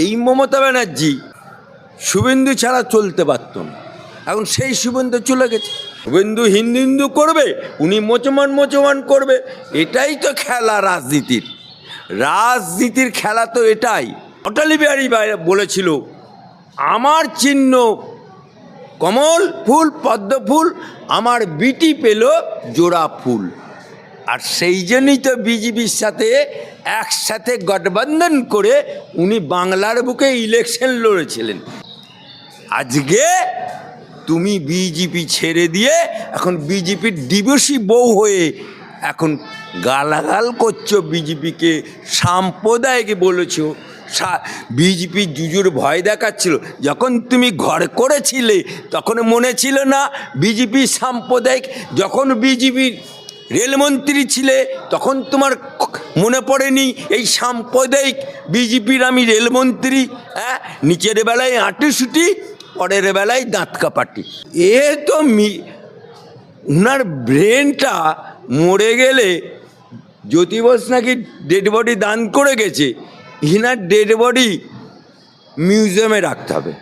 এই মমতা ব্যানার্জি শুভেন্দু ছাড়া চলতে পারত না। এখন সেই শুভেন্দু চলে গেছে। শুভেন্দু হিন্দু হিন্দু করবে, উনি মোচমান করবে। এটাই তো খেলা রাজনীতির। রাজনীতির খেলা তো এটাই। অটল বিহারী বলেছিল, আমার চিহ্ন কমল ফুল, পদ্ম ফুল, আমার বিটি পেল জোড়া ফুল। আর সেই জন্যই তো বিজেপির সাথে একসাথে গঠবন্ধন করে উনি বাংলার বুকে ইলেকশন লড়েছিলেন। আজকে তুমি বিজেপি ছেড়ে দিয়ে এখন বিজেপির ডিভোর্সি বউ হয়ে এখন গালাগাল করছো, বিজেপিকে সাম্প্রদায়িক বলেছো। বিজেপি জুজুর ভয় দেখাচ্ছিল। যখন তুমি ঘর করেছিলে তখন মনে ছিল না বিজেপি সাম্প্রদায়িক? যখন বিজেপির রেলমন্ত্রী ছিলে তখন তোমার মনে পড়েনি এই সাম্প্রদায়িক বিজেপির আমি রেলমন্ত্রী? হ্যাঁ, নিচের বেলায় আঁটিসুটি, পরের বেলায় দাঁত কাপাটি। এ তো উনার ব্রেনটা মরে গেলে জ্যোতি বোস নাকি ডেড বডি দান করে গেছে, ইনার ডেড বডি মিউজিয়ামে রাখতে হবে।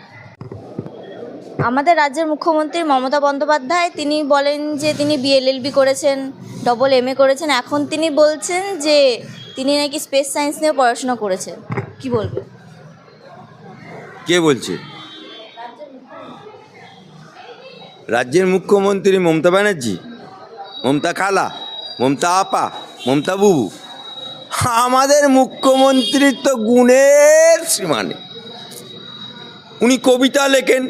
আমাদের রাজ্যের মুখ্যমন্ত্রী মমতা বন্দ্যোপাধ্যায় তিনি বলেন যে তিনি বিএলএলবি করেছেন, ডবল এমএ করেছেন। এখন তিনি বলছেন যে তিনি নাকি স্পেস সায়েন্স নিয়ে পড়াশোনা করেছেন। কি বলবে? কে বলছে? রাজ্যের মুখ্যমন্ত্রী মমতা ব্যানার্জি, মমতা খালা, মমতা আপা, মমতা বুবু। আমাদের মুখ্যমন্ত্রীর তো গুণের সীমা নেই। উনি কবিতা লেখেন,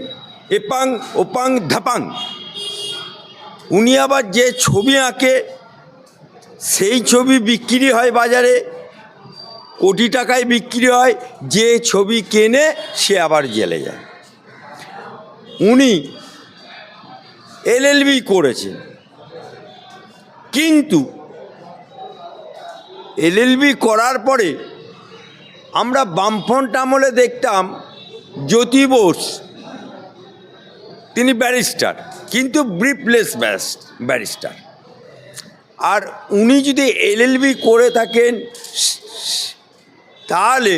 এপাং ওপাং ধাপাং। উনি আবার যে ছবি আঁকে সেই ছবি বিক্রি হয় বাজারে, কোটি টাকায় বিক্রি হয়। যে ছবি কেনে সে আবার জেলে যায়। উনি এলএলবি করেছেন, কিন্তু এলএলবি করার পরে আমরা বামফ্রন্ট আমলে দেখতাম জ্যোতি বোস, তিনি ব্যারিস্টার, কিন্তু ব্রিফলেস ব্যারিস্টার। আর উনি যদি এলএলবি করে থাকেন তাহলে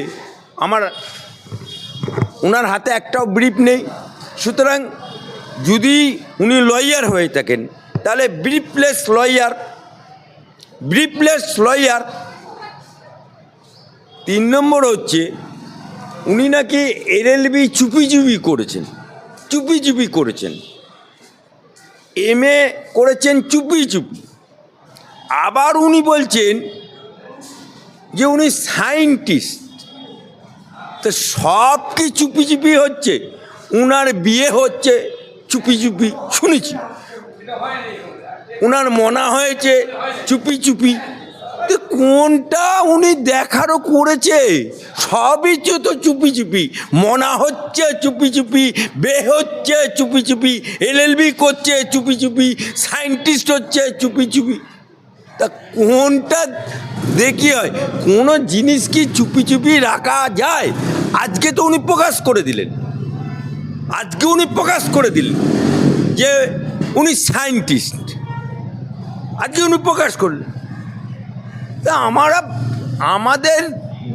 ওনার হাতে একটাও ব্রিফ নেই। সুতরাং যদি উনি লয়ার হয়ে থাকেন তাহলে ব্রিফলেস লয়ার। 3 নম্বর হচ্ছে উনি নাকি এলএলবি চুপি করেছেন, এমএ করেছেন চুপি। আবার উনি বলছেন যে উনি সায়েন্টিস্ট। তো সব কি চুপি হচ্ছে? উনার বিয়ে হচ্ছে চুপি, শুনেছি। উনার মনা হয়েছে চুপি। তো কোনটা উনি দেখারও করেছে? সবই তো চুপি। মনা হচ্ছে চুপি, বে হচ্ছে চুপি, এলএলবি করছে চুপি, সায়েন্টিস্ট হচ্ছে চুপি। তা কোনটা দেখি হয়? কোনো জিনিস কি চুপি রাখা যায়? আজকে তো উনি প্রকাশ করে দিলেন, যে উনি সায়েন্টিস্ট। আজকে উনি প্রকাশ করলেন। তা আমাদের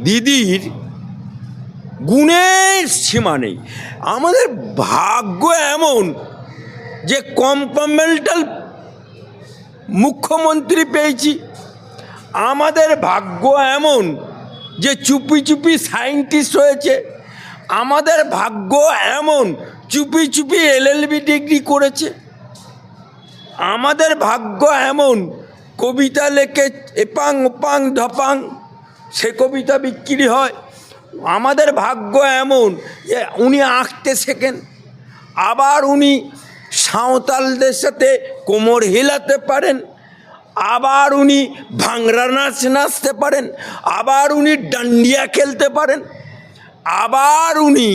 দিদির গুণের সীমা নেই। আমাদের ভাগ্য এমন যে কম্পার্টমেন্টাল মুখ্যমন্ত্রী পেয়েছি। আমাদের ভাগ্য এমন যে চুপি সায়েন্টিস্ট হয়েছে। আমাদের ভাগ্য এমন চুপি এলএলবি ডিগ্রি করেছে। আমাদের ভাগ্য এমন কবিতা লেখে এপাং ওপাং ধপাং, সে কবিতা বিক্রি হয়। আমাদের ভাগ্য এমন যে উনি আঁকতে শেখেন। আবার উনি সাঁওতালদের সাথে কোমর হিলাতে পারেন। আবার উনি ভাংরা নাচ নাচতে পারেন। আবার উনি ডান্ডিয়া খেলতে পারেন। আবার উনি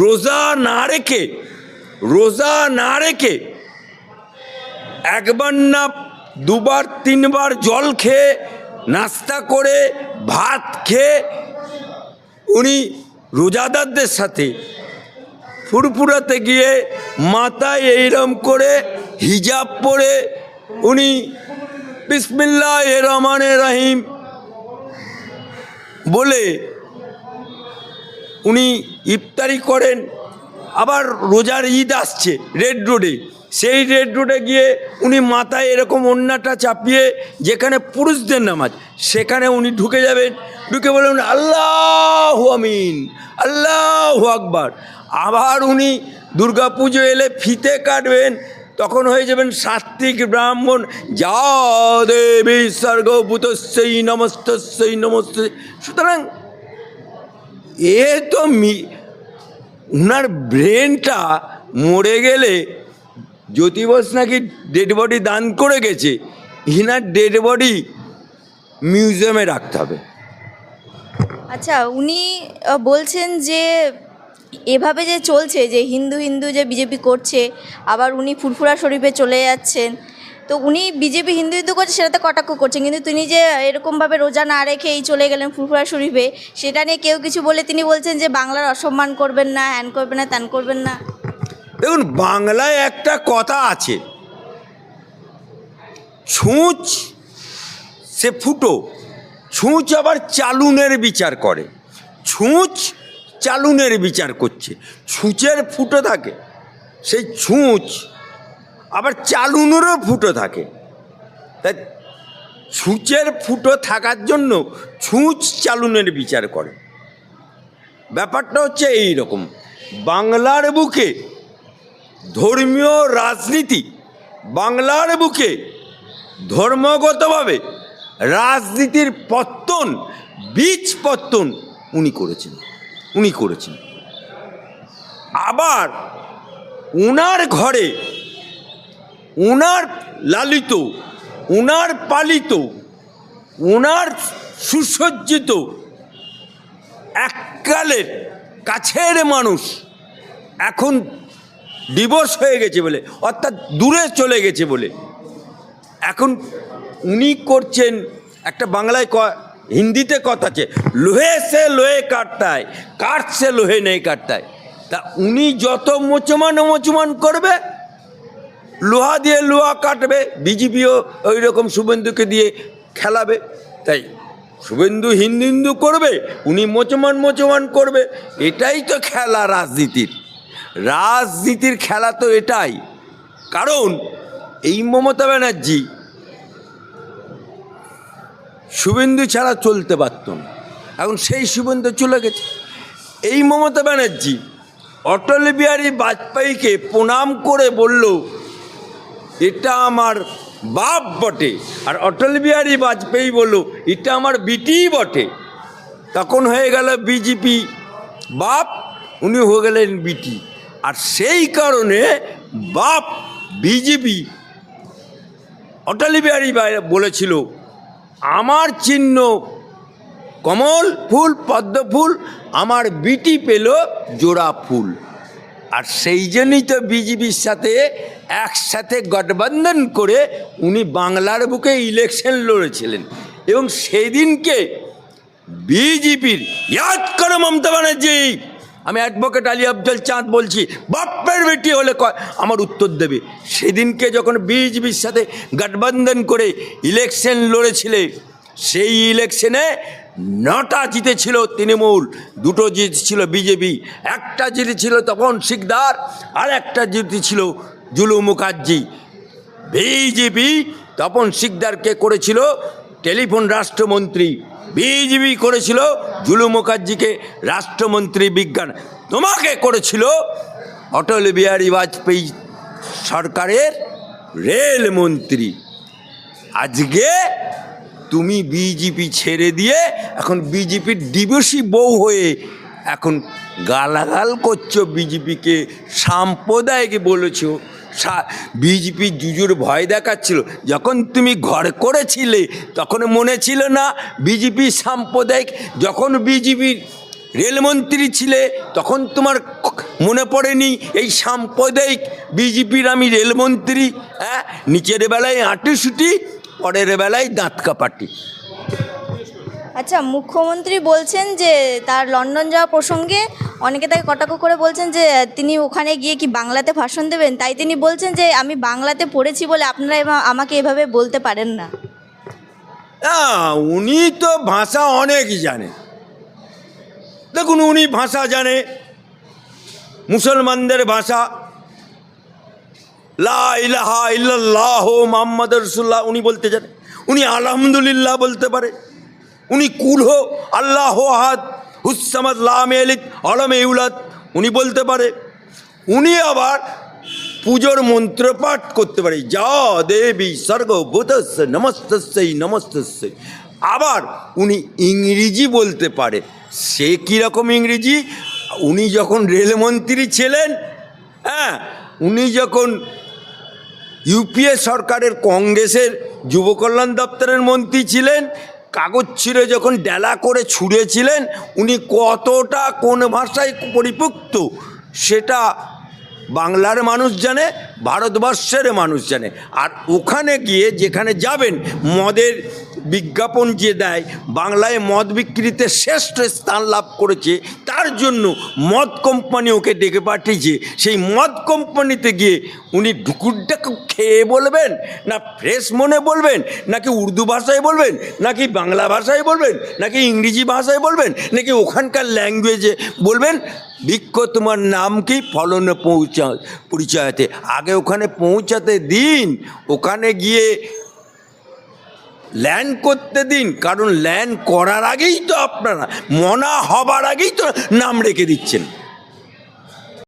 রোজা না রেখে একবার না 2বার 3বার জল খেয়ে, নাস্তা করে, ভাত খেয়ে উনি রোজাদারদের সাথে ফুরফুরাতে গিয়ে মাথায় এইরম করে হিজাব পরে উনি বিসমিল্লাহির রহমানির রহিম বলে উনি ইফতারি করেন, আবার রোজার ঈদ আসছে রেড রোডে, সেই রেড রোডে গিয়ে উনি মাথায় এরকম ওড়নাটা চাপিয়ে যেখানে পুরুষদের নামাজ সেখানে উনি ঢুকে যাবেন, ঢুকে বলবেন আল্লাহু আমিন আল্লাহু আকবার। আবার উনি দুর্গাপুজো এলে ফিতে কাটবেন, তখন হয়ে যাবেন সাত্বিক ব্রাহ্মণ, যা দেবী সর্গভূতস্যৈ নমস্তস্যৈ নমস্তে। সুতরাং এ তো উনার ব্রেনটা মরে গেলে, জ্যোতি বোস নাকি ডেড বডি দান করে গেছে, ইনার ডেড বডি মিউজিয়ামে রাখতে হবে। আচ্ছা, উনি বলছেন যে এভাবে যে চলছে, যে হিন্দু হিন্দু যে বিজেপি করছে, আবার উনি ফুরফুরা শরীফে চলে যাচ্ছেন, তো উনি বিজেপি হিন্দু হিন্দু করছে সেটাতে কটাক্ষ করছেন, কিন্তু তিনি যে এরকমভাবে রোজা না রেখে এই চলে গেলেন ফুরফুরা শরীফে, সেটা নিয়ে কেউ কিছু বলে তিনি বলছেন যে বাংলার অসম্মান করবেন না, হ্যান করবেন না, ত্যান করবেন না। দেখুন, বাংলায় একটা কথা আছে, ছুঁচ সে ফুটো, ছুঁচ আবার চালুনের বিচার করে, ছুঁচ চালুনের বিচার করছে, ছুঁচের ফুটো থাকে, সেই ছুঁচ আবার চালুনেরও ফুটো থাকে, তাই ছুঁচের ফুটো থাকার জন্য ছুঁচ চালুনের বিচার করে। ব্যাপারটা হচ্ছে এই রকম, বাংলার বুকে ধর্মীয় রাজনীতি, বাংলার বুকে ধর্মগতভাবে রাজনীতির পত্তন, বীজ পত্তন উনি করেছেন। আবার উনার ঘরে উনার লালিত, উনার পালিত, উনার সুসজ্জিত এককালের কাছের মানুষ এখন ডিভোর্স হয়ে গেছে বলে, অর্থাৎ দূরে চলে গেছে বলে, এখন উনি করছেন একটা বাংলায় হিন্দিতে কথা আছে, লোহে সে লোহে কাটতায়, কাঠ সে লোহে নেই কাটতায়। তা উনি যত মোচমান করবে, লোহা দিয়ে লোহা কাটবে, বিজেপিও ওই রকম শুভেন্দুকে দিয়ে খেলাবে। তাই শুভেন্দু হিন্দু করবে, উনি মোচমান করবে, এটাই তো খেলা রাজনীতির খেলা তো এটাই। কারণ এই মমতা ব্যানার্জি শুভেন্দু ছাড়া চলতে পারত না, এখন সেই শুভেন্দু চলে গেছে। এই মমতা ব্যানার্জি অটল বিহারী বাজপেয়ীকে প্রণাম করে বলল এটা আমার বাপ বটে, আর অটল বিহারী বাজপেয়ী বলল এটা আমার বিটি বটে, তখন হয়ে গেল বিজেপি বাপ, উনি হয়ে গেলেন বিটি। আর সেই কারণে বাপ বিজেপি অটল বিহারী বলেছিল আমার চিহ্ন কমল ফুল, পদ্ম ফুল, আমার বিটি পেল জোড়া ফুল। আর সেই জন্যই তো বিজেপির সাথে একসাথে গঠবন্ধন করে উনি বাংলার বুকে ইলেকশন লড়েছিলেন। এবং সেদিনকে বিজেপির, ইয়াদ করো মমতা ব্যানার্জি, আমি অ্যাডভোকেট আলী আফজল চাঁদ বলছি, বাপ্পের বেটি হলে আমার উত্তর দেবে। সেদিনকে যখন বিজেপির সাথে গঠবন্ধন করে ইলেকশন লড়েছিলে, সেই ইলেকশনে 9টা জিতেছিল তৃণমূল, 2টো জিতেছিল বিজেপি, একটা জিতেছিল তখন শিকদার, আর একটা জিতেছিল জুলু মুখার্জি। বিজেপি তপন শিকদারকে করেছিল টেলিফোন রাষ্ট্রমন্ত্রী, বিজেপি করেছিল জুলু মুখার্জিকে রাষ্ট্রমন্ত্রী বিজ্ঞান, তোমাকে করেছিল অটল বিহারী বাজপেয়ী সরকারের রেলমন্ত্রী। আজকে তুমি বিজেপি ছেড়ে দিয়ে এখন বিজেপির ডিভোর্সি বউ হয়ে এখন গালাগাল করছো, বিজেপিকে সাম্প্রদায়িক বলেছো, বিজেপি জুজুর ভয় দেখাচ্ছিল। যখন তুমি ঘর করেছিলে তখন মনে ছিল না বিজেপি সাম্প্রদায়িক? যখন বিজেপির রেলমন্ত্রী ছিলে তখন তোমার মনে পড়েনি এই সাম্প্রদায়িক বিজেপির আমি রেলমন্ত্রী? হ্যাঁ, নিচের বেলায় আঁটুসুটি, পরের বেলায় দাঁত কাপাটি। আচ্ছা, মুখ্যমন্ত্রী বলছেন যে তার লন্ডন যাওয়া প্রসঙ্গে অনেকে তাকে কটাক্ষ করে বলছেন যে তিনি ওখানে গিয়ে কি বাংলাতে ভাষণ দেবেন, তাই তিনি বলছেন যে আমি বাংলাতে পড়েছি বলে আপনারা আমাকে এভাবে বলতে পারেন না। উনি তো ভাষা অনেক জানে, দেখুন উনি ভাষা জানে, মুসলমানদের ভাষা, লা ইলাহা ইল্লাল্লাহ মুহাম্মাদুর রাসূলুল্লাহ উনি বলতে জানে, উনি আলহামদুলিল্লাহ বলতে পারে, উনি কুলহ আল্লাহু আহাদ হুস-সামাদ লাম ইয়ালিদ ওয়ালাম ইউলাদ উনি বলতে পারে। উনি আবার পুজোর মন্ত্র পাঠ করতে পারে, যা দেবী সর্বভূতস্য নমস্তস্যৈ নমস্তস্যৈ। আবার উনি ইংরেজি বলতে পারে। সে কীরকম ইংরেজি? উনি যখন রেলমন্ত্রী ছিলেন, হ্যাঁ, উনি যখন ইউপিএ সরকারের কংগ্রেসের যুব কল্যাণ দপ্তরের মন্ত্রী ছিলেন, কাগজ ছিঁড়ে যখন ডেলা করে ছুঁড়েছিলেন, উনি কতটা কোন ভাষায় পরিপুক্ত সেটা বাংলার মানুষ জানে, ভারতবর্ষের মানুষ জানে। আর ওখানে গিয়ে যেখানে যাবেন, মদের বিজ্ঞাপন যে দেয়, বাংলায় মদ বিক্রিতে শ্রেষ্ঠ স্থান লাভ করেছে, তার জন্য মদ কোম্পানি ওকে ডেকে পাঠিয়েছে। সেই মদ কোম্পানিতে গিয়ে উনি ঢুকুরটাকে খেয়ে বলবেন, না ফ্রেশ মনে বলবেন, নাকি উর্দু ভাষায় বলবেন, নাকি বাংলা ভাষায় বলবেন, নাকি ইংরেজি ভাষায় বলবেন, নাকি ওখানকার ল্যাঙ্গুয়েজে বলবেন? বৃক্ষ তোমার নাম কি, ফলন পরিচয়তে। আগে ওখানে পৌঁছাতে দিন, ওখানে গিয়ে ল্যান্ড করতে দিন, কারণ ল্যান্ড করার আগেই তো আপনারা মনা হবার আগেই তো নাম রেখে দিচ্ছেন।